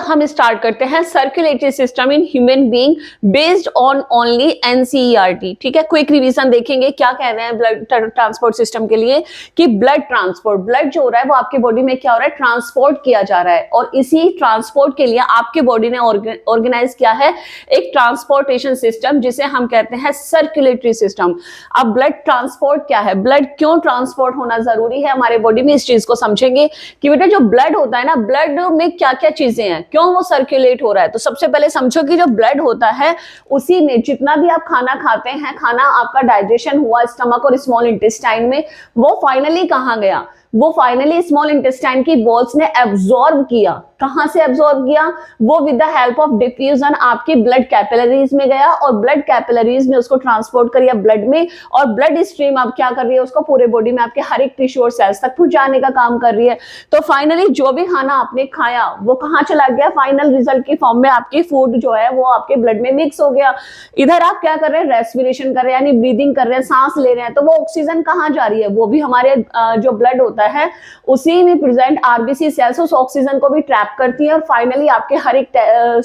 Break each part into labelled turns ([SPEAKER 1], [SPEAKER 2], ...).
[SPEAKER 1] हम स्टार्ट करते हैं circulatory system in human being based on only NCERT. ठीक है, क्विक रिवीजन देखेंगे क्या कह रहे हैं ब्लड ट्रांसपोर्ट सिस्टम के लिए कि ब्लड ट्रांसपोर्ट, ब्लड जो हो रहा है वो आपके बॉडी में क्या हो रहा है, ट्रांसपोर्ट किया जा रहा है और इसी ट्रांसपोर्ट के लिए आपके बॉडी ने ऑर्गेनाइज किया है एक ट्रांसपोर्टेशन सिस्टम जिसे हम कहते हैं सर्कुलेटरी सिस्टम। अब ब्लड ट्रांसपोर्ट क्या है, ब्लड क्यों ट्रांसपोर्ट होना जरूरी है हमारे बॉडी में, इस चीज को समझेंगे कि बेटा जो ब्लड होता है ना, ब्लड में क्या क्या चीजें हैं, क्यों वो सर्कुलेट हो रहा है। तो सबसे पहले समझो कि जो ब्लड होता है उसी में जितना भी आप खाना खाते हैं, खाना आपका डाइजेशन हुआ स्टमक और स्मॉल इंटेस्टाइन में, वो फाइनली कहाँ गया, वो फाइनली स्मॉल इंटेस्टाइन की वॉल्स ने एब्जॉर्ब किया। कहां से एब्जॉर्ब किया, वो with the help of diffusion आपकी ब्लड कैपिलरीज में गया और ब्लड कैपिलरीज ने उसको ट्रांसपोर्ट किया ब्लड में, और ब्लड स्ट्रीम अब क्या कर रही है, उसको पूरे बॉडी में आपके हर एक टिश्यू और सेल्स तक पहुंचाने का काम कर रही है। तो फाइनली जो भी खाना आपने खाया वो कहां चला गया, फाइनल रिजल्ट की फॉर्म में आपकी फूड जो है वो आपके ब्लड में मिक्स हो गया। इधर आप क्या कर रहे हैं, रेस्पिरेशन कर रहे हैं यानी ब्रीदिंग कर रहे हैं, सांस ले रहे हैं, तो वो ऑक्सीजन कहां जा रही है, वो भी हमारे जो ब्लड होता है उसी में प्रेजेंट आरबीसी सेल्स उस ऑक्सीजन को भी ट्रैप करती है और फाइनली आपके हर एक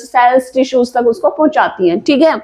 [SPEAKER 1] सेल्स टिश्यूज तक उसको पहुंचाती हैं। ठीक है,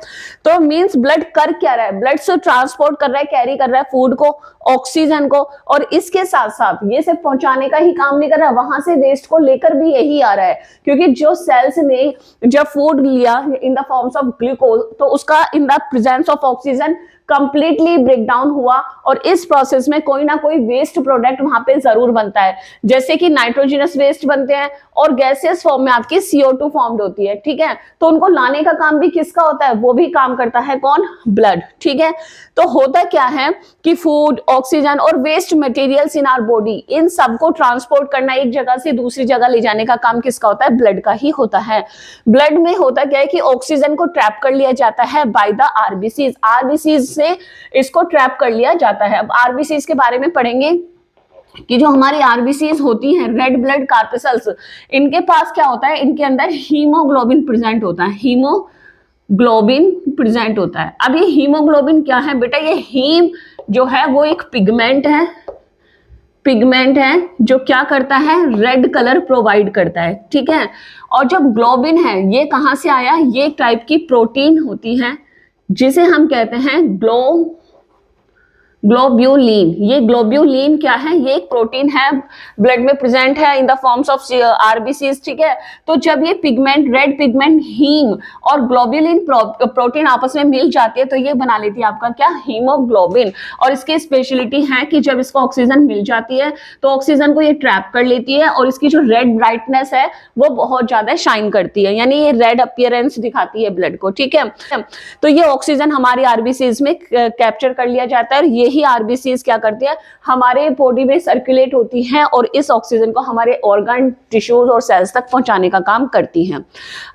[SPEAKER 1] तो मींस ब्लड कर क्या रहा है, ब्लड से ट्रांसपोर्ट कर रहा है, कैरी कर रहा है फूड को, ऑक्सीजन को, और इसके साथ साथ ये सिर्फ पहुंचाने का ही काम नहीं कर रहा, वहां से वेस्ट को लेकर भी यही आ रहा है, क्योंकि जो सेल्स ने जब फूड लिया in the forms of glucose तो उसका in the presence of oxygen completely break down हुआ और इस प्रोसेस में कोई ना कोई वेस्ट प्रोडक्ट वहां पे जरूर बनता है, जैसे कि नाइट्रोजनस वेस्ट बनते हैं और गैसियस फॉर्म में आपकी CO2 फॉर्म्ड होती है। ठीक है, तो उनको लाने का काम भी किसका होता है, वो भी काम करता है कौन, ब्लड। ठीक है, तो होता क्या है कि फूड, ऑक्सीजन और waste materials in our body, इन सबको ट्रांसपोर्ट करना, एक जगह से दूसरी जगह ले जाने का काम किसका होता है, ब्लड का ही होता है। ब्लड में होता क्या है कि ऑक्सीजन को ट्रैप कर लिया जाता है बाय द आरबीसीज, आरबीसीज से इसको ट्रैप कर लिया जाता है। अब आरबीसीज के बारे में पढ़ेंगे कि जो हमारी आरबीसीज होती हैं, रेड ब्लड कार्पसल्स, इनके पास क्या होता है, इनके अंदर हीमोग्लोबिन प्रेजेंट होता है, हीमोग्लोबिन प्रेजेंट होता है। अब ये हीमोग्लोबिन क्या है बेटा, ये हीम जो है वो एक पिगमेंट है, पिगमेंट है जो क्या करता है, रेड कलर प्रोवाइड करता है। ठीक है, और जब ग्लोबिन है ये कहां से आया, ये एक टाइप की प्रोटीन होती है जिसे हम कहते हैं ग्लोब्यूलिन। ये ग्लोब्यूलिन क्या है, ये एक प्रोटीन है, ब्लड में प्रेजेंट है इन द फॉर्म्स ऑफ आरबीसीज। ठीक है, तो जब ये पिगमेंट, रेड पिगमेंट हीम और ग्लोब्यूलिन प्रोटीन आपस में मिल जाती है तो ये बना लेती है आपका क्या, हीमोग्लोबिन। और इसकी स्पेशलिटी है कि जब इसको ऑक्सीजन मिल जाती है तो ऑक्सीजन को ये ट्रैप कर लेती है और इसकी जो रेड ब्राइटनेस है वो बहुत ज्यादा शाइन करती है, यानी ये रेड अपीयरेंस दिखाती है ब्लड को। ठीक है, तो ये ऑक्सीजन हमारी आरबीसीज में कैप्चर कर लिया जाता है और यही आरबीसीज क्या करती है, हमारे बॉडी में सर्कुलेट होती हैं और इस ऑक्सीजन को हमारे ऑर्गन, टिश्यूज और सेल्स तक पहुंचाने का काम करती हैं।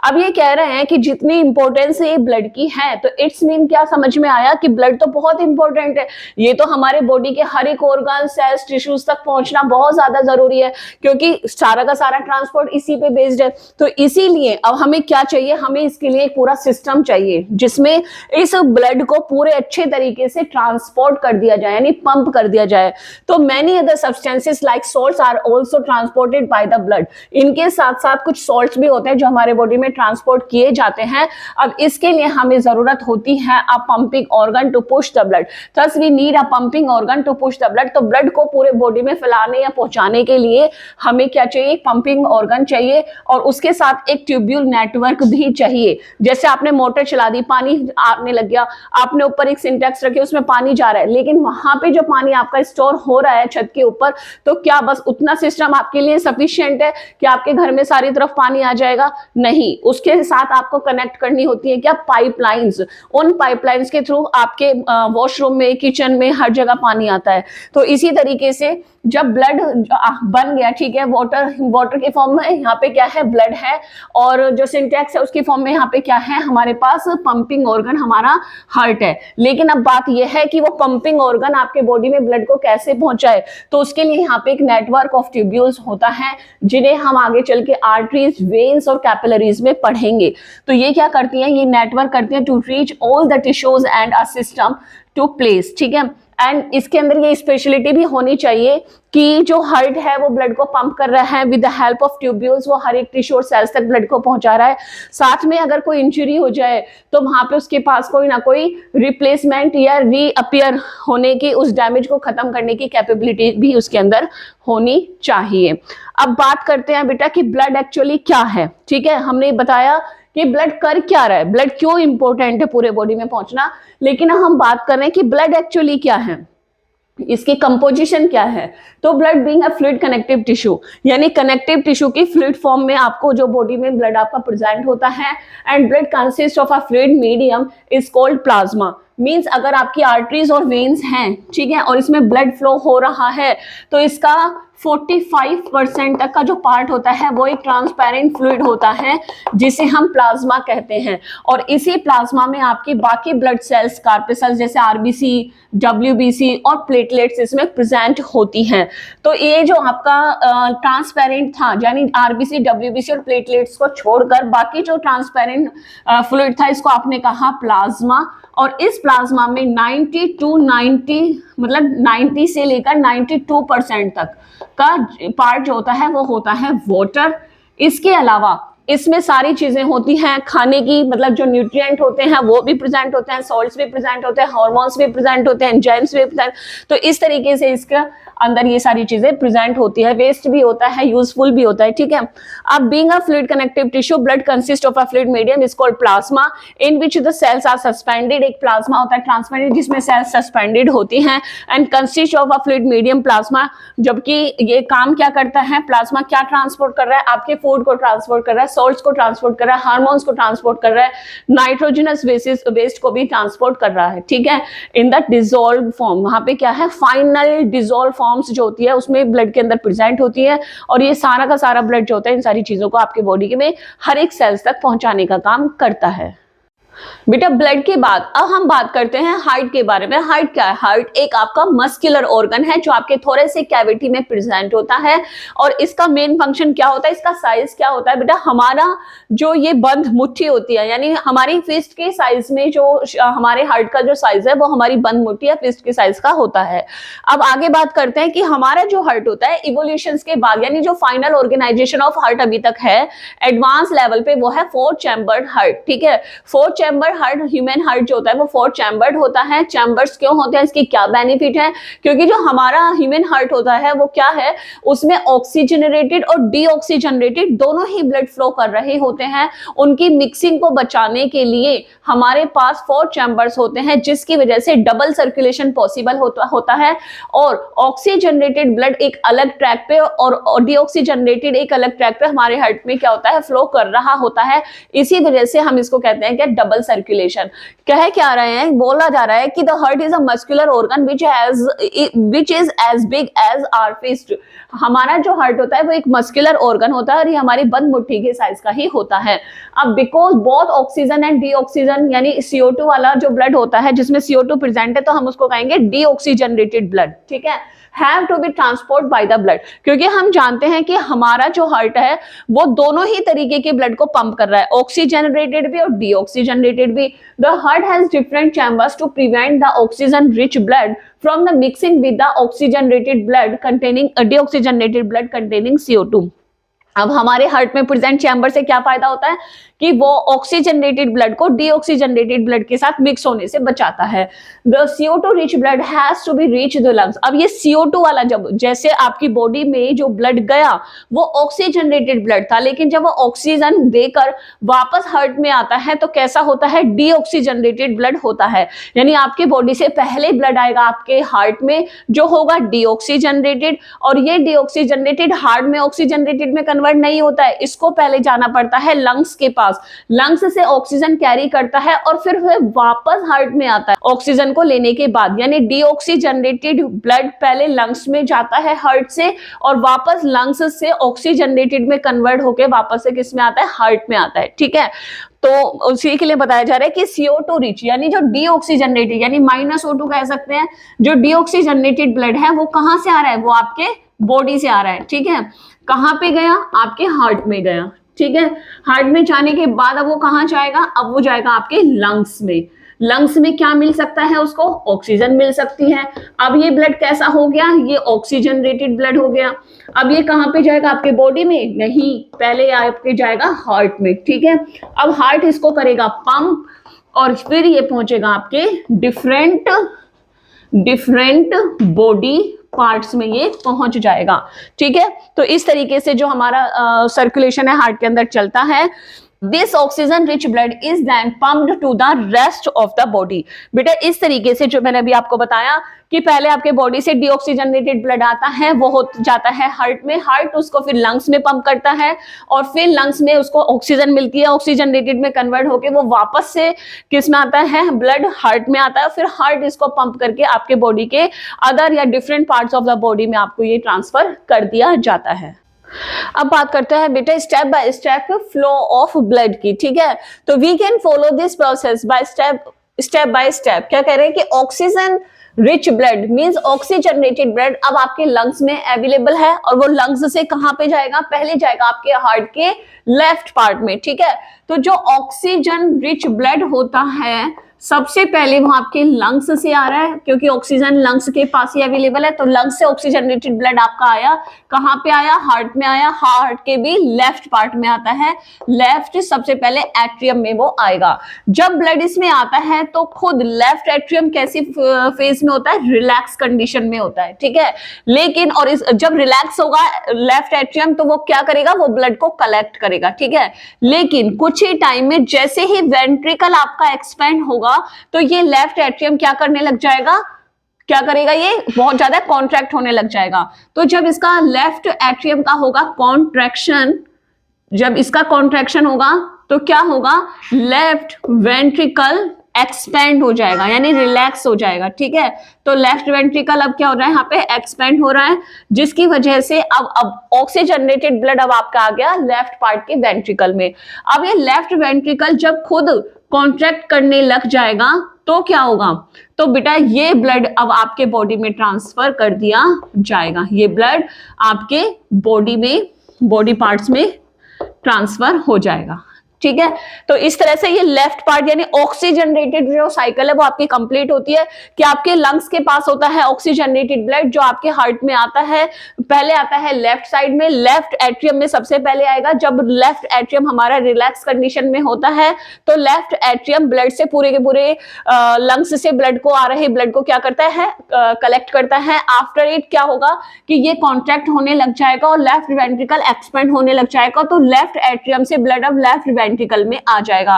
[SPEAKER 1] अब ये कह रहे हैं कि जितनी इंपॉर्टेंस ये ब्लड की है तो इट्स मीन क्या समझ में आया कि ब्लड तो बहुत इंपॉर्टेंट है, ये तो हमारे बॉडी के हर एक ऑर्गन, सेल्स, टिश्यूज तक पहुंचना बहुत ज्यादा जरूरी है क्योंकि सारा का सारा ट्रांसपोर्ट इसी पे बेस्ड है। तो इसीलिए अब हमें क्या चाहिए, हमें इसके लिए एक पूरा सिस्टम चाहिए जिसमें इस ब्लड को पूरे अच्छे तरीके से ट्रांसपोर्ट कर दिया जाए, यानी पंप कर दिया जाए। तो many other substances like salts are also transported by the blood. इनके साथ साथ कुछ सॉल्ट्स भी होते हैं जो हमारे बॉडी में ट्रांसपोर्ट किए जाते हैं। अब इसके लिए हमें जरूरत होती है a pumping organ to push the blood, thus we need a pumping organ to push the blood. तो ब्लड को पूरे बॉडी में फैलाने या पहुंचाने के लिए हमें क्या चाहिए, पंपिंग ऑर्गन चाहिए और उसके साथ एक ट्यूब्यूल नेटवर्क भी चाहिए। जैसे आपने मोटर चला दी, पानी आने लग गया, आपने ऊपर एक सिंटेक्स रखे, उसमें पानी जा रहा है, लेकिन वहां पे जो पानी आपका स्टोर हो रहा है छत के ऊपर, तो क्या बस उतना सिस्टम आपके लिए सफिशिएंट है कि आपके घर में सारी तरफ पानी आ जाएगा? नहीं, उसके साथ आपको कनेक्ट करनी होती है क्या, पाइपलाइंस। उन पाइपलाइंस के थ्रू आपके वॉशरूम में, किचन में, हर जगह पानी आता है। तो इसी तरीके से जब ब्लड बन गया, ठीक है, वाटर के फॉर्म में यहाँ पे क्या है, ब्लड है, और जो सिंटेक्स है उसकी फॉर्म में यहाँ पे क्या है, हमारे पास पंपिंग ऑर्गन, हमारा हार्ट है। लेकिन अब बात यह है कि वो पंपिंग ऑर्गन आपके बॉडी में ब्लड को कैसे पहुंचाए, तो उसके लिए यहाँ पे एक नेटवर्क ऑफ ट्यूब्यूल्स होता है जिन्हें हम आगे चल के आर्टरीज, वेन्स और कैपिलरीज में पढ़ेंगे। तो ये क्या करती हैं, ये नेटवर्क करती हैं to reach all the tissues and a system to place. ठीक है, एंड इसके अंदर ये स्पेशलिटी भी होनी चाहिए कि जो हार्ट है वो ब्लड को पंप कर रहा है with the help of tubules, वो हर एक टिश्यू और सेल्स तक ब्लड को पहुंचा रहा है। साथ में अगर कोई इंजरी हो जाए तो वहां पे उसके पास कोई ना कोई रिप्लेसमेंट या रीअपियर होने की, उस डैमेज को खत्म करने की कैपेबिलिटी भी उसके अंदर होनी चाहिए। अब बात करते हैं बेटा कि ब्लड एक्चुअली क्या है। ठीक है, हमने बताया कि ब्लड कर क्या रहा है, ब्लड क्यों इंपॉर्टेंट है पूरे बॉडी में पहुंचना, लेकिन हम बात कर रहे हैं कि ब्लड एक्चुअली क्या है, इसकी कंपोजिशन क्या है। तो blood being a fluid connective tissue, यानी कनेक्टिव टिश्यू की फ्लूइड फॉर्म में आपको जो बॉडी में ब्लड आपका प्रेजेंट होता है, and blood consist of a fluid medium is called plasma. Means अगर आपकी आर्टरीज और वेन्स हैं, ठीक है, और इसमें ब्लड फ्लो हो रहा है, तो इसका 45% तक का जो पार्ट होता है वो एक ट्रांसपेरेंट फ्लूइड होता है जिसे हम प्लाज्मा कहते हैं। और इसी प्लाज्मा में आपकी बाकी ब्लड सेल्स, कार्पेसल्स जैसे आरबीसी, डब्ल्यूबीसी और प्लेटलेट्स इसमें प्रेजेंट होती हैं। तो ये जो आपका ट्रांसपेरेंट था, यानी आरबीसी, डब्ल्यूबीसी और प्लेटलेट्स को छोड़कर बाकी जो ट्रांसपेरेंट फ्लूइड था, इसको आपने कहा प्लाज्मा। और इस प्लाज्मा में 90 से लेकर 92% तक का पार्ट जो होता है वो होता है वाटर। इसके अलावा इसमें सारी चीजें होती हैं खाने की, मतलब जो न्यूट्रिएंट होते हैं वो भी प्रेजेंट होते हैं, सॉल्ट्स भी प्रेजेंट होते हैं, हार्मोन्स भी प्रेजेंट होते हैं, एंजाइम्स भी प्रेजेंट। तो इस तरीके से इसके अंदर ये सारी चीजें प्रेजेंट होती है, वेस्ट भी होता है, यूजफुल भी होता है। ठीक है, अब being a fluid connective tissue, blood consist of a fluid medium is called plasma in which the cells are suspended. एक प्लाज्मा होता है ट्रांसपेरेंट जिसमें सेल्स सस्पेंडेड होती हैं, and consist of a fluid medium plasma. जबकि ये काम क्या करता है, प्लाज्मा क्या ट्रांसपोर्ट कर रहा है, आपके फूड को ट्रांसपोर्ट कर रहा है, सॉल्ट्स को ट्रांसपोर्ट कर रहा है, हार्मोन्स को ट्रांसपोर्ट कर रहा है, नाइट्रोजनस वेस्ट को भी ट्रांसपोर्ट कर रहा है। ठीक है, इन द डिसॉल्व फॉर्म, वहां पे क्या है, फाइनल डिसॉल्व फॉर्म्स जो होती है उसमें ब्लड के अंदर प्रेजेंट होती है। और ये सारा का सारा ब्लड जो होता है इन सारी चीजों को आपके बॉडी में हर एक सेल्स तक पहुंचाने का काम करता है। बेटा ब्लड के बाद अब हम बात करते हैं हार्ट के बारे में। हार्ट क्या है? हार्ट एक आपका मस्कुलर ऑर्गन है जो आपके थोरेसिक कैविटी में प्रेजेंट होता है। और इसका मेन फंक्शन क्या होता है, इसका साइज क्या होता है? बेटा हमारा जो ये बंद मुट्ठी होती है, यानी हमारी फिस्ट के साइज में जो हमारे हार्ट का जो साइज है वो हमारी बंद मुट्ठी या फिस्ट के साइज का होता है। अब आगे बात करते हैं कि हमारा जो हार्ट होता है इवोल्यूशन के बाद, यानी जो फाइनल ऑर्गेनाइजेशन ऑफ हार्ट अभी तक है एडवांस लेवल पे, वो है 4 चैम्बर्ड हार्ट। ठीक है, 4 चैम्बर हार्ट, ह्यूमन हार्ट जो होता है वो 4 चैम्बर्ड होता है। चैम्बर्स क्यों होते हैं, इसकी क्या बेनिफिट है? क्योंकि जो हमारा ह्यूमन हार्ट होता है वो क्या है, उसमें ऑक्सीजनरेटेड और डीऑक्सीजनरेटेड दोनों ही ब्लड फ्लो कर रहे होते हैं। उनकी मिक्सिंग को बचाने के लिए हमारे पास 4 चैम्बर्स होते हैं, जिसकी वजह से डबल सर्कुलेशन पॉसिबल होता है। और ऑक्सीजनरेटेड ब्लड एक अलग ट्रैक पे और डीऑक्सीजनरेटेड एक अलग ट्रैक पे हमारे हार्ट में क्या होता है, फ्लो कर रहा होता है। इसी वजह से हम इसको कहते हैं कि डबल सर्कुलेशन। कह क्या रहे हैं, बोला जा रहा है कि the heart is a muscular organ which is as big as our fist. हमारा जो हार्ट होता है वो एक मस्कुलर ऑर्गन होता है और ये हमारी बंद मुट्ठी के साइज का ही होता है। अब बिकॉज बोथ ऑक्सीजन एंड डीऑक्सीजन, यानी CO2 वाला जो ब्लड होता है जिसमें CO2 प्रेजेंट है, तो हम उसको कहेंगे डीऑक्सीजनरेटेड ब्लड। ठीक है, have to be transport by the blood, क्योंकि हम जानते हैं कि हमारा जो हार्ट है वो दोनों ही तरीके के ब्लड को पंप कर रहा है, ऑक्सीजनरेटेड भी और डीऑक्सीजनरेटेड भी। The heart has different chambers to prevent the oxygen rich blood from the mixing with the oxygenated blood containing deoxygenated blood containing CO2। अब हमारे हार्ट में प्रेजेंट चैम्बर से क्या फायदा होता है कि वो ऑक्सीजनरेटेड ब्लड को डीऑक्सीजनरेटेड ब्लड के साथ मिक्स होने से बचाता है। The CO2 rich blood has to be reach the lungs. अब ये CO2 वाला, जब जैसे आपकी बॉडी में जो ब्लड गया वो ऑक्सीजनरेटेड ब्लड था, लेकिन जब वो ऑक्सीजन देकर वापस हार्ट में आता है तो कैसा होता है, डीऑक्सीजनरेटेड ब्लड होता है। यानी आपके बॉडी से पहले ब्लड आएगा आपके हार्ट में जो होगा डीऑक्सीजनरेटेड, और ये डीऑक्सीजनरेटेड हार्ट में ऑक्सीजनरेटेड में कन्वर्ट नहीं होता है, इसको पहले जाना पड़ता है लंग्स के पास। लंग्स से ऑक्सीजन कैरी करता है और फिर वापस हार्ट में आता है ऑक्सीजन को लेने के बाद। यानी डीऑक्सीजनरेटेड ब्लड पहले लंग्स में जाता है हार्ट से, और वापस लंग्स से ऑक्सीजनरेटेड में कन्वर्ट होकर वापस से किस में आता है, हार्ट में आता है। ठीक है, तो उसी के लिए बताया जा रहा है कि CO2 रिच, यानी जो डीऑक्सीजनरेटेड, यानी -O2 कह सकते हैं, जो डीऑक्सीजनरेटेड ब्लड है वो कहां से आ रहा है, वो आपके बॉडी से आ रहा है। ठीक है, कहां पे गया, आपके हार्ट में गया। ठीक है, हार्ट में जाने के बाद अब वो कहां जाएगा, अब वो जाएगा आपके लंग्स में। लंग्स में क्या मिल सकता है उसको, ऑक्सीजन मिल सकती है। अब ये ब्लड कैसा हो गया, ये ऑक्सीजनेटेड ब्लड हो गया। अब ये कहाँ पे जाएगा, आपके बॉडी में नहीं, पहले आपके जाएगा हार्ट में, ठीक है। अब हार्ट इसको करेगा पंप और फिर ये पहुंचेगा आपके डिफरेंट बॉडी पार्ट्स में ये पहुंच जाएगा, ठीक है। तो इस तरीके से जो हमारा सर्कुलेशन है हार्ट के अंदर चलता है। This oxygen rich blood is then pumped to the rest of the body. बेटा इस तरीके से जो मैंने अभी आपको बताया कि पहले आपके बॉडी से डीऑक्सीजनेटेड ब्लड आता है, वो हो जाता है हार्ट में, हार्ट उसको फिर लंग्स में पंप करता है और फिर लंग्स में उसको ऑक्सीजन मिलती है, ऑक्सीजनेटेड में कन्वर्ट होकर वो वापस से किस में आता है, ब्लड हार्ट में आता है, फिर हार्ट इसको पंप करके आपके बॉडी के अदर या different parts of the body में आपको ये ट्रांसफर कर दिया जाता है। अब बात करते हैं बेटा step by step flow of blood की, ठीक है। तो we can follow this process by step by step. क्या कह रहे हैं कि oxygen rich blood means oxygenated blood अब आपके लंग्स में अवेलेबल है और वो लंग्स से कहां पे जाएगा, पहले जाएगा आपके हार्ट के लेफ्ट पार्ट में, ठीक है। तो जो ऑक्सीजन रिच ब्लड होता है सबसे पहले वो आपके लंग्स से आ रहा है, क्योंकि ऑक्सीजन लंग्स के पास ही अवेलेबल है। तो लंग्स से ऑक्सीजनेटेड ब्लड आपका आया, कहां पे आया, हार्ट में आया। हार्ट के भी लेफ्ट पार्ट में आता है, लेफ्ट सबसे पहले एट्रियम में वो आएगा। जब ब्लड इसमें आता है तो खुद लेफ्ट एट्रियम कैसी फेज में होता है, रिलैक्स कंडीशन में होता है, ठीक है। लेकिन और जब रिलैक्स होगा लेफ्ट एट्रियम तो वो क्या करेगा, वो ब्लड को कलेक्ट करेगा, ठीक है। लेकिन कुछ ही टाइम में जैसे ही वेंट्रिकल आपका एक्सपेंड होगा तो ये लेफ्ट एट्रियम क्या करने लग जाएगा, क्या करेगा, ये बहुत ज्यादा कॉन्ट्रैक्ट होने लग जाएगा। तो जब इसका लेफ्ट एट्रियम का होगा कॉन्ट्रैक्शन, जब इसका कॉन्ट्रैक्शन होगा तो क्या होगा, लेफ्ट वेंट्रिकल एक्सपेंड हो जाएगा, यानी रिलैक्स हो जाएगा, ठीक है। तो लेफ्ट वेंट्रिकल अब क्या हो रहा है, यहाँ पे एक्सपेंड हो रहा है, जिसकी वजह से अब ऑक्सीजनेटेड ब्लड अब आपका आ गया लेफ्ट पार्ट के वेंट्रिकल में। अब ये लेफ्ट वेंट्रिकल जब खुद कॉन्ट्रैक्ट करने लग जाएगा तो क्या होगा, तो बेटा ये ब्लड अब आपके बॉडी में ट्रांसफर कर दिया जाएगा, ये ब्लड आपके बॉडी में, बॉडी पार्ट्स में ट्रांसफर हो जाएगा, ठीक है। तो इस तरह से ये लेफ्ट पार्ट यानी ऑक्सीजनेटेड जो साइकिल है वो आपकी कंप्लीट होती है कि आपके लंग्स के पास होता है ऑक्सीजनेटेड ब्लड जो आपके हार्ट में आता है, पहले आता है लेफ्ट साइड में, लेफ्ट एट्रियम में सबसे पहले आएगा। जब लेफ्ट एट्रियम हमारा रिलैक्स कंडीशन में होता है तो लेफ्ट एट्रियम ब्लड से पूरे के पूरे लंग्स से ब्लड को आ रहे ब्लड को क्या करता है, कलेक्ट करता है। आफ्टर इट क्या होगा कि ये कॉन्ट्रैक्ट होने लग जाएगा और लेफ्ट वेंट्रिकल एक्सपेंड होने लग जाएगा, तो लेफ्ट एट्रियम से ब्लड अब लेफ्ट वेंट्रिकल में आ जाएगा।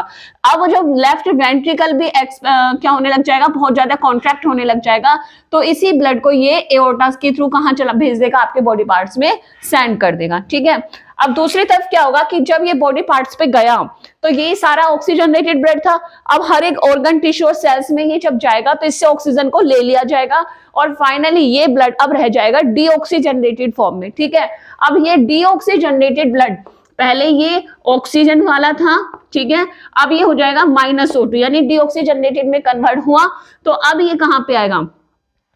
[SPEAKER 1] अब जब लेफ्ट वेंट्रिकल भी क्या होने लग जाएगा, बहुत ज्यादा कॉन्ट्रैक्ट होने लग जाएगा, तो इसी ब्लड को ये एओर्टा के थ्रू कहां चला भेज देगा, आपके बॉडी पार्ट्स में सेंड कर देगा, ठीक है। अब दूसरी तरफ क्या होगा कि जब ये बॉडी पार्ट्स पे गया तो ये सारा ऑक्सीजनेटेड ब्लड था, अब हर एक ऑर्गन टिश्यू और सेल्स में ये जब जाएगा तो इससे ऑक्सीजन को ले लिया जाएगा और फाइनली ये ब्लड अब रह जाएगा डीऑक्सीजनेटेड फॉर्म में, ठीक है। अब ये डीऑक्सीजनेटेड ब्लड पहले ये ऑक्सीजन वाला था, ठीक है, अब ये हो जाएगा -O2 यानी डीऑक्सीजनेटेड में कन्वर्ट हुआ। तो अब ये कहां पे आएगा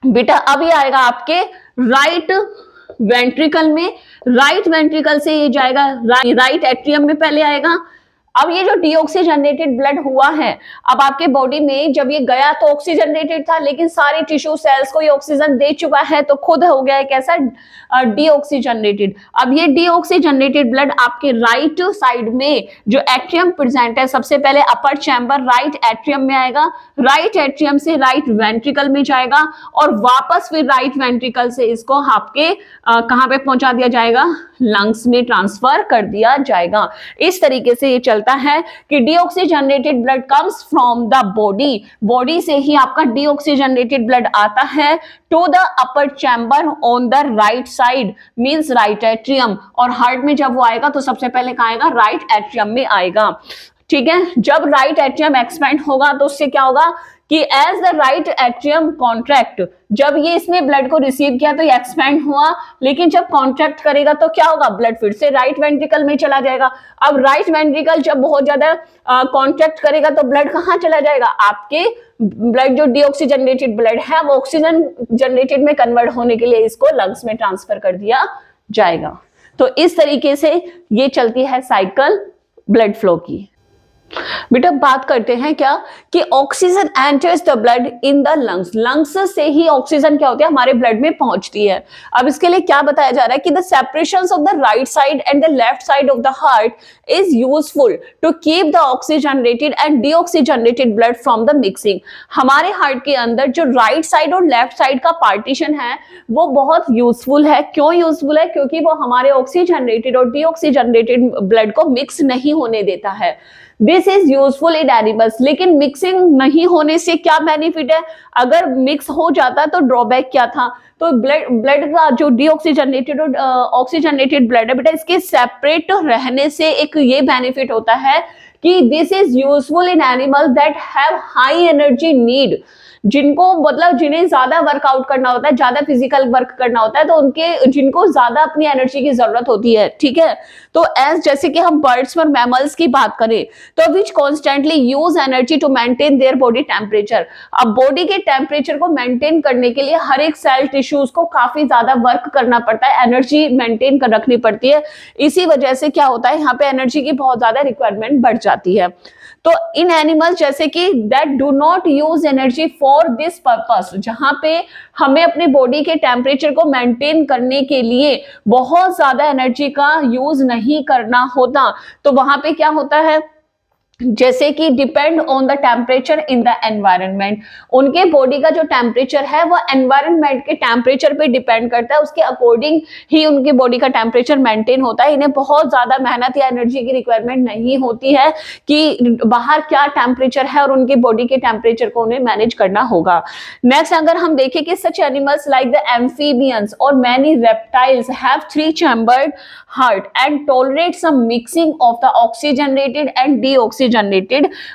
[SPEAKER 1] बेटा, अब ये आएगा आपके राइट वेंट्रिकल में, राइट वेंट्रिकल से ये जाएगा राइट एट्रियम में पहले आएगा। अब ये जो डीऑक्सीजनेटेड ब्लड हुआ है अब आपके बॉडी में जब ये गया तो ऑक्सीजनेटेड था, लेकिन सारे टिश्यू सेल्स को ये ऑक्सीजन दे चुका है तो खुद हो गया है कैसा, डीऑक्सीजनेटेड। अब ये डीऑक्सीजनेटेड ब्लड आपके राइट साइड में जो एट्रियम प्रेजेंट है, सबसे पहले अपर चैम्बर राइट एट्रियम में आएगा, राइट एट्रियम से राइट वेंट्रिकल में जाएगा और वापस फिर राइट वेंट्रिकल से इसको आपके कहां पे पहुंचा दिया जाएगा, लंग्स में ट्रांसफर कर दिया जाएगा। इस तरीके से ये चलता है कि deoxygenated blood comes from the body, body से ही आपका डीऑक्सीजनेटेड ब्लड आता है to the upper chamber on the right side means right atrium, और हार्ट में जब वो आएगा तो सबसे पहले कहां आएगा, राइट एट्रियम में आएगा, ठीक है। जब राइट एट्रियम एक्सपेंड होगा तो उससे क्या होगा कि as the right atrium contract, जब ये इसने ब्लड को रिसीव किया तो ये एक्सपेंड हुआ, लेकिन जब कॉन्ट्रैक्ट करेगा तो क्या होगा, ब्लड फिर से राइट वेंट्रिकल में चला जाएगा। अब राइट वेंट्रिकल जब बहुत ज्यादा कॉन्ट्रैक्ट करेगा तो ब्लड कहाँ चला जाएगा, आपके ब्लड जो डीऑक्सीजनेटेड ब्लड है वो ऑक्सीजन जनरेटेड में कन्वर्ट होने के लिए इसको लंग्स में ट्रांसफर कर दिया जाएगा। तो इस तरीके से ये चलती है साइकिल ब्लड फ्लो की। बेटा बात करते हैं क्या कि oxygen enters the blood in the lungs, lungs से ही ऑक्सीजन क्या होती है हमारे ब्लड में पहुंचती है। अब इसके लिए क्या बताया जा रहा है कि the separation of the right side and the left side of the heart is useful to keep the oxygenated and deoxygenated blood from the mixing. हमारे हार्ट के अंदर जो राइट साइड और लेफ्ट साइड का पार्टीशन है वो बहुत useful है। क्यों यूजफुल है? क्योंकि वो हमारे ऑक्सीजनरेटेड और डीऑक्सीजनरेटेड ब्लड को मिक्स नहीं होने देता है। This is useful in animals. लेकिन मिक्सिंग नहीं होने से क्या बेनिफिट है? अगर मिक्स हो जाता तो ड्रॉबैक क्या था? तो ब्लड का जो डीऑक्सीजनेटेड और ऑक्सीजनेटेड ब्लड है बेटा, इसके सेपरेट रहने से एक ये बेनिफिट होता है कि this is useful in animals that have high energy need, जिनको मतलब जिन्हें ज्यादा वर्कआउट करना होता है, ज्यादा फिजिकल वर्क करना होता है, तो उनके जिनको ज्यादा अपनी एनर्जी की जरूरत होती है। ठीक है, तो एज जैसे कि हम बर्ड्स और मैमल्स की बात करें तो which constantly use energy to maintain their body temperature. अब बॉडी के टेम्परेचर को मेंटेन करने के लिए हर एक सेल टिश्यूज को काफी ज्यादा वर्क करना पड़ता है, एनर्जी मेंटेन कर रखनी पड़ती है। इसी वजह से क्या होता है, यहाँ पे एनर्जी की बहुत ज्यादा रिक्वायरमेंट बढ़ जाती है। तो इन एनिमल्स जैसे कि that do not use energy for this purpose, जहां पे हमें अपने बॉडी के टेम्परेचर को मेंटेन करने के लिए बहुत ज्यादा एनर्जी का यूज नहीं करना होता, तो वहां पे क्या होता है, जैसे कि depend on the temperature in the environment. उनके बॉडी का जो टेम्परेचर है वो एनवायरनमेंट के टेम्परेचर पे डिपेंड करता है, उसके अकॉर्डिंग ही उनकी बॉडी का टेम्परेचर मेंटेन होता है। इन्हें बहुत ज्यादा मेहनत या एनर्जी की रिक्वायरमेंट नहीं होती है कि बाहर क्या टेम्परेचर है और उनकी बॉडी के टेम्परेचर को उन्हें मैनेज करना होगा। नेक्स्ट अगर हम देखें कि such animals like the amphibians और many reptiles have 3 chambered heart and tolerate some mixing of the oxygenated and deoxygenated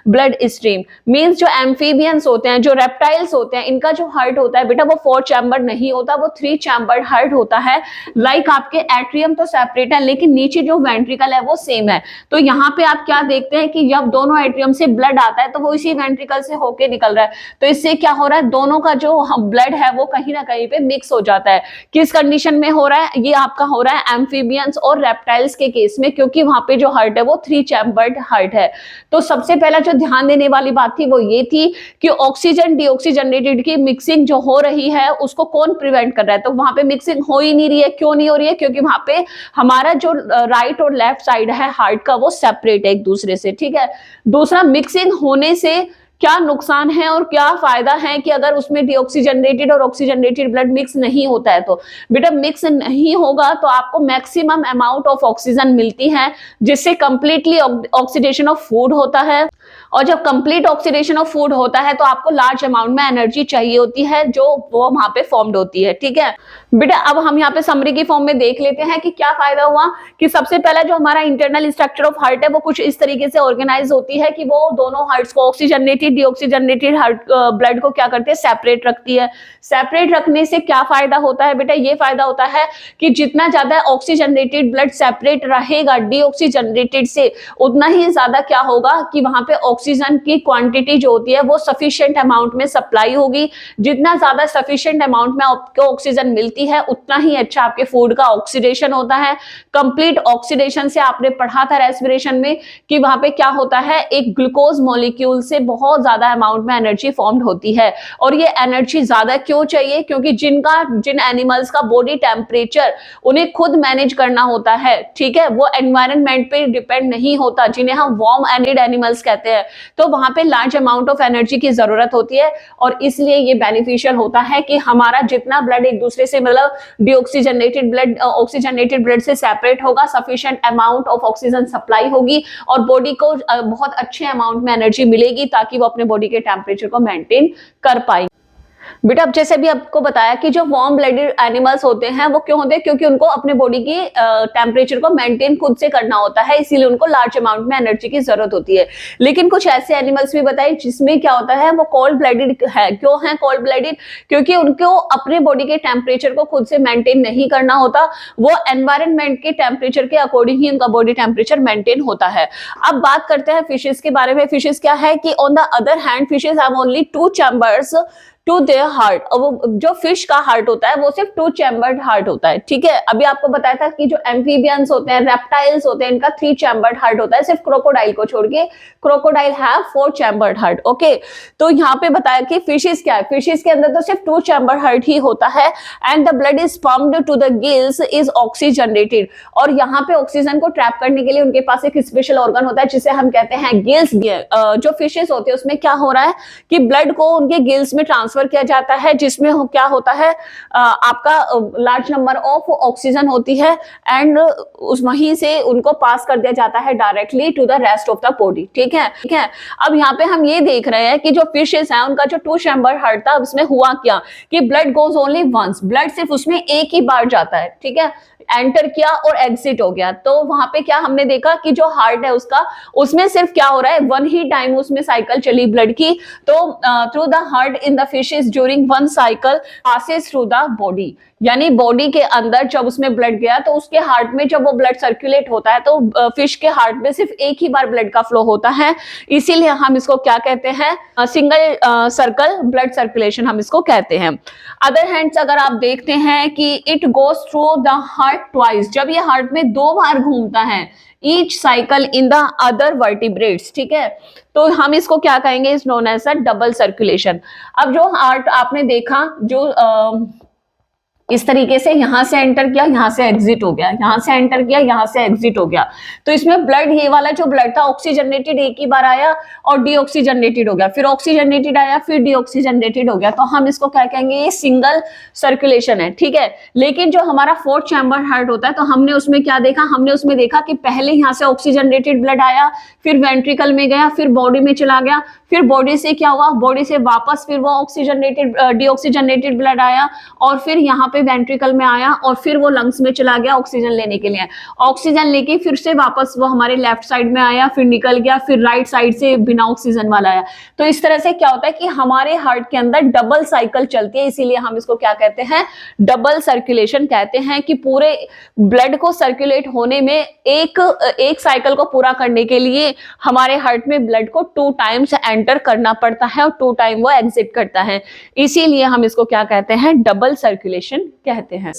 [SPEAKER 1] blood stream. Means जो एम्फीबियंस होते हैं, जो रेप्टाइल्स होते हैं, इनका जो हार्ट होता है बेटा वो 4 चैम्बर नहीं होता, वो 3 चैम्बर्ड हार्ट होता है। लाइक आपके एट्रियम तो सेपरेट है लेकिन नीचे जो वेंट्रिकल है वो सेम है। तो यहाँ पे आप क्या देखते हैं कि जब दोनों एट्रियम से ब्लड आता है तो वो इसी वेंट्रिकल से होके निकल रहा है, तो इससे क्या हो रहा है, दोनों का जो ब्लड है वो कहीं ना कहीं पे मिक्स हो जाता है। किस कंडीशन में हो रहा है? ये आपका हो रहा है एम्फीबियंस और रेप्टाइल्स के केस में, क्योंकि वहां पे जो हार्ट है वो 3 चैम्बर्ड हार्ट है। तो सबसे पहला जो ध्यान देने वाली बात थी वो ये थी कि ऑक्सीजन डीऑक्सीजनेटेड की मिक्सिंग जो हो रही है उसको कौन प्रिवेंट कर रहा है? तो वहां पे मिक्सिंग हो ही नहीं रही है। क्यों नहीं हो रही है? क्योंकि वहां पे हमारा जो राइट और लेफ्ट साइड है हार्ट का वो सेपरेट है एक दूसरे से। ठीक है, दूसरा मिक्सिंग होने से क्या नुकसान है और क्या फायदा है कि अगर उसमें डीऑक्सीजनेटेड और ऑक्सीजनेटेड ब्लड मिक्स नहीं होता है तो बेटा मिक्स नहीं होगा तो आपको मैक्सिमम अमाउंट ऑफ ऑक्सीजन मिलती है, जिससे कंप्लीटली ऑक्सीडेशन ऑफ फूड होता है। और जब कंप्लीट ऑक्सीडेशन ऑफ फूड होता है तो आपको लार्ज अमाउंट में एनर्जी चाहिए होती है जो वो वहां पे फॉर्म्ड होती है। ठीक है बेटा, अब हम यहाँ पे समरी की फॉर्म में देख लेते हैं कि क्या फायदा हुआ। कि सबसे पहला जो हमारा इंटरनल स्ट्रक्चर ऑफ हार्ट है वो कुछ इस तरीके से ऑर्गेनाइज होती है कि वो दोनों हार्ट्स को ऑक्सीजनेटेड डीऑक्सीजनेटेड हार्ट ब्लड को क्या करते हैं, सेपरेट रखती है। सेपरेट रखने से क्या फायदा होता है बेटा? ये फायदा होता है कि जितना ज्यादा ऑक्सीजनेटेड ब्लड सेपरेट रहेगा डीऑक्सीजनेटेड से, उतना ही ज्यादा क्या होगा कि वहां पे ऑक्सीजन की क्वांटिटी जो होती है वो सफिशिएंट अमाउंट में सप्लाई होगी। जितना ज्यादा सफिशिएंट अमाउंट में आपको ऑक्सीजन मिलती है उतना ही अच्छा आपके फूड का ऑक्सीडेशन होता है। कंप्लीट ऑक्सीडेशन से आपने पढ़ा था रेस्पिरेशन में कि वहां पे क्या होता है, एक ग्लूकोज मॉलिक्यूल से बहुत ज्यादा अमाउंट में एनर्जी फॉर्म्ड होती है। और ये एनर्जी ज्यादा क्यों चाहिए? क्योंकि जिन एनिमल्स का बॉडी टेम्परेचर उन्हें खुद मैनेज करना होता है, ठीक है, वो एनवायरनमेंट पे डिपेंड नहीं होता, जिन्हें हम वार्म एंडेड एनिमल्स कहते हैं, तो वहां पे लार्ज अमाउंट ऑफ एनर्जी की जरूरत होती है। और इसलिए ये बेनिफिशियल होता है कि हमारा जितना ब्लड एक दूसरे से मतलब डीऑक्सीजनेटेड ब्लड ऑक्सीजनेटेड ब्लड से सेपरेट होगा, sufficient amount of oxygen supply होगी और बॉडी को बहुत अच्छे अमाउंट में एनर्जी मिलेगी ताकि वो अपने बॉडी के टेम्परेचर को मेंटेन कर पाए। बेटा अब जैसे भी आपको बताया कि जो वार्म ब्लडेड एनिमल्स होते हैं वो क्यों होते हैं, क्योंकि उनको अपने बॉडी की टेम्परेचर को मेंटेन खुद से करना होता है, इसीलिए उनको लार्ज अमाउंट में एनर्जी की जरूरत होती है। लेकिन कुछ ऐसे एनिमल्स भी बताए जिसमें क्या होता है, वो कोल्ड ब्लडेड है। क्यों है कोल्ड ब्लडेड? क्योंकि उनको अपने बॉडी के टेम्परेचर को खुद से मेंटेन नहीं करना होता, वो एनवायरनमेंट के टेम्परेचर के अकॉर्डिंग ही उनका बॉडी टेम्परेचर मेंटेन होता है। अब बात करते हैं फिशेस के बारे में। फिशेस क्या है कि on the other hand fishes have only 2 chambers to their heart. और वो जो फिश का हार्ट होता है वो सिर्फ 2 चैम्बर्ड हार्ट होता है, ठीक है। अभी आपको बताया था कि जो एम्फीबियंस होते हैं, रेप्टाइल्स होते हैं, इनका 3 चैम्बर्ड हार्ट होता है, सिर्फ क्रोकोडाइल को छोड़ के। Crocodile have 4 chambered heart, okay. तो यहाँ पे बताया कि फिशेस क्या है, फिशेस के अंदर तो सिर्फ 2 चैम्बर हार्ट ही होता है। And the blood is pumped to the gills is oxygenated. और यहाँ पे ऑक्सीजन को ट्रैप करने के लिए उनके पास एक स्पेशल ऑर्गन होता है जिसे हम कहते हैं गिल्स। जो फिशेस होते हैं उसमें क्या हो रहा है कि ब्लड को उनके गिल्स में ट्रांसफर किया जाता है, जिसमें क्या होता है आपका लार्ज नंबर ऑफ ऑक्सीजन होती है एंड उस वहीं से उनको पास कर दिया जाता है directly to the rest of the body, ठीक है, ठीक है। अब यहाँ पे हम ये देख रहे हैं कि जो फिशेस हैं उनका जो 2 चैम्बर हार्ट था, उसमें हुआ क्या कि blood goes only once, blood सिर्फ उसमें एक ही बार जाता है, ठीक है, एंटर किया और एग्जिट हो गया। तो वहां पे क्या हमने देखा कि जो हार्ट है उसका, उसमें सिर्फ क्या हो रहा है, वन ही टाइम उसमें साइकिल चली ब्लड की। तो through the heart in the fishes during one cycle passes through the body, यानी बॉडी के अंदर जब उसमें ब्लड गया तो उसके हार्ट में जब वो ब्लड सर्कुलेट होता है तो फिश के हार्ट में सिर्फ एक ही बार ब्लड का फ्लो होता है, इसीलिए हम इसको क्या कहते हैं, सिंगल सर्कल ब्लड सर्कुलेशन हम इसको कहते हैं। अदर हैंड्स अगर आप देखते हैं कि it goes through the heart twice, जब ये हार्ट में 2 बार घूमता है, each cycle in the other vertebrates, ठीक है, तो हम इसको क्या कहेंगे, is known as a double circulation. अब जो हार्ट आपने देखा जो इस तरीके से यहां से एंटर किया, यहां से एग्जिट हो गया, यहां से एंटर किया, यहां से एग्जिट हो गया, तो इसमें ब्लड, ये वाला जो ब्लड था ऑक्सीजनेटेड एक ही बार आया और डीऑक्सीजनेटेड हो गया, फिर ऑक्सीजनेटेड आया, फिर डीऑक्सीजनेटेड हो गया, तो हम इसको क्या कहेंगे, ये सिंगल सर्कुलेशन है, ठीक है। लेकिन जो हमारा 4 चैम्बर हार्ट होता है, तो हमने उसमें क्या देखा, हमने उसमें देखा कि पहले यहां से ऑक्सीजनेटेड ब्लड आया, फिर वेंट्रिकल में गया, फिर बॉडी में चला गया, फिर बॉडी से क्या हुआ, बॉडी से वापस फिर वो ऑक्सीजनेटेड डीऑक्सीजनेटेड ब्लड आया और फिर यहाँ पे वेंट्रिकल में आया और फिर वो लंग्स में चला गया ऑक्सीजन लेने के लिए, ऑक्सीजन लेके फिर से वापस वो हमारे लेफ्ट साइड में आया, फिर निकल गया, फिर राइट साइड से बिना ऑक्सीजन वाला आया। तो इस तरह से क्या होता है कि हमारे हार्ट के अंदर डबल साइकिल चलती है, इसीलिए हम इसको क्या कहते हैं, डबल सर्कुलेशन कहते हैं, कि पूरे ब्लड को सर्कुलेट होने में एक साइकिल को पूरा करने के लिए हमारे हार्ट में ब्लड को 2 टाइम्स एंटर करना पड़ता है और 2 टाइम वो एग्जिट करता है, इसीलिए हम इसको क्या कहते हैं, डबल सर्कुलेशन कहते हैं।